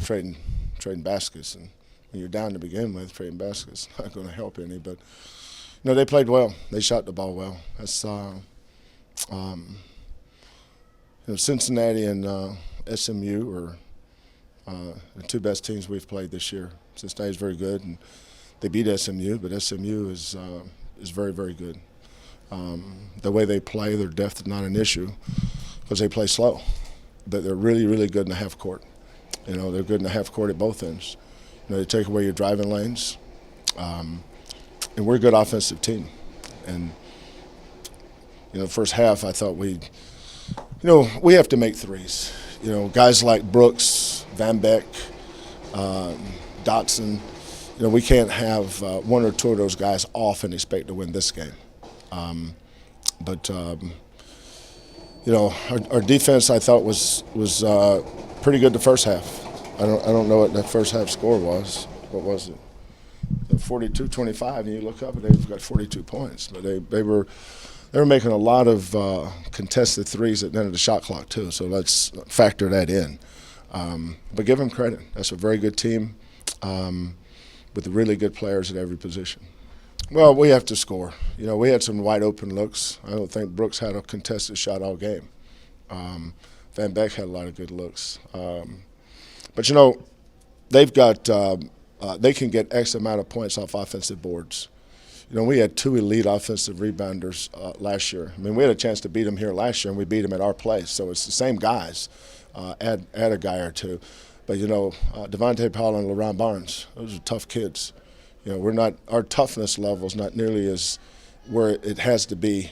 trading baskets. And when you're down to begin with, trading baskets not going to help any. But they played well. They shot the ball well. That's Cincinnati and SMU are the two best teams we've played this year. Cincinnati is very good, and they beat SMU, but SMU is very, very good. The way they play, their depth is not an issue because they play slow, but they're really, really good in the half court. They're good in the half court at both ends. They take away your driving lanes, and we're a good offensive team. And the first half, I thought we have to make threes. Guys like Brooks, Van Beck, Dotson. We can't have one or two of those guys off and expect to win this game. But our defense, I thought, was pretty good the first half. I don't know what that first half score was. What was it? 42-25, and you look up and they've got 42 points. But they were making a lot of contested threes at the end of the shot clock too. So let's factor that in. But give them credit. That's a very good team with really good players at every position. Well, we have to score. We had some wide open looks. I don't think Brooks had a contested shot all game. Van Beck had a lot of good looks. But they've got they can get X amount of points off offensive boards. We had two elite offensive rebounders last year. I mean, we had a chance to beat them here last year, and we beat them at our place. So it's the same guys. Add a guy or two. But, Devontae Powell and LaRon Barnes, those are tough kids. Our toughness level is not nearly as where it has to be.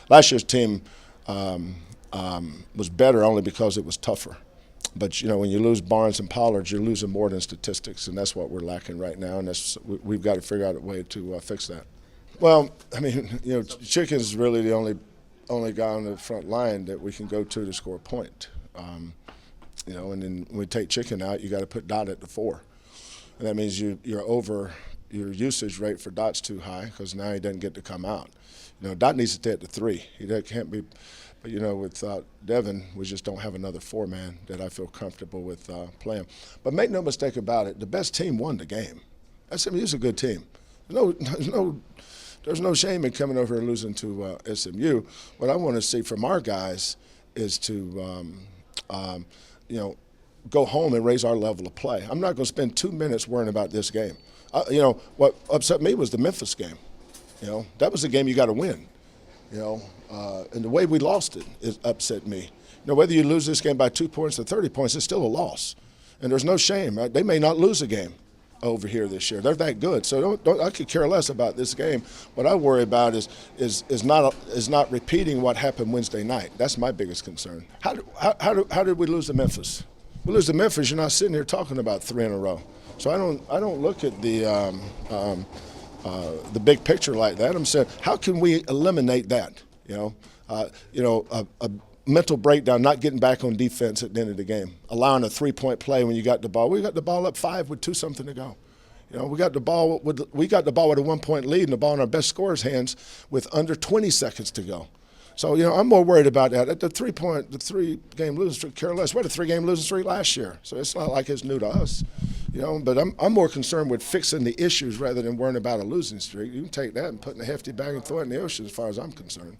Last year's team was better only because it was tougher. But, when you lose Barnes and Pollard, you're losing more than statistics, and that's what we're lacking right now, and we've got to figure out a way to fix that. Well, I mean, Chicken's really the only guy on the front line that we can go to score a point. And then when we take Chicken out, you got to put Dot at the 4. And that means you're over your usage rate for Dot's too high because now he doesn't get to come out. Dot needs to stay at the 3. He can't be. But, with Devin, we just don't have another 4-man that I feel comfortable with playing. But make no mistake about it, the best team won the game. SMU's a good team. There's no shame in coming over and losing to SMU. What I want to see from our guys is to, go home and raise our level of play. I'm not going to spend 2 minutes worrying about this game. What upset me was the Memphis game. That was the game you got to win. And the way we lost it upset me. Whether you lose this game by 2 points or 30 points, it's still a loss. And there's no shame. Right? They may not lose a game over here this year. They're that good. So I could care less about this game. What I worry about is not repeating what happened Wednesday night. That's my biggest concern. How did we lose to Memphis? We lose to Memphis. You're not sitting here talking about 3 in a row. So I don't look at the big picture like that. I'm saying, how can we eliminate that? A mental breakdown, not getting back on defense at the end of the game, allowing a 3-point play when you got the ball. We got the ball up 5 with 2-something to go. We got the ball with a 1-point lead and the ball in our best scorer's hands with under 20 seconds to go. So I'm more worried about that. At the 3-game losing streak, care less. We had a 3-game losing streak last year, so it's not like it's new to us. But I'm more concerned with fixing the issues rather than worrying about a losing streak. You can take that and put in a hefty bag and throw it in the ocean as far as I'm concerned.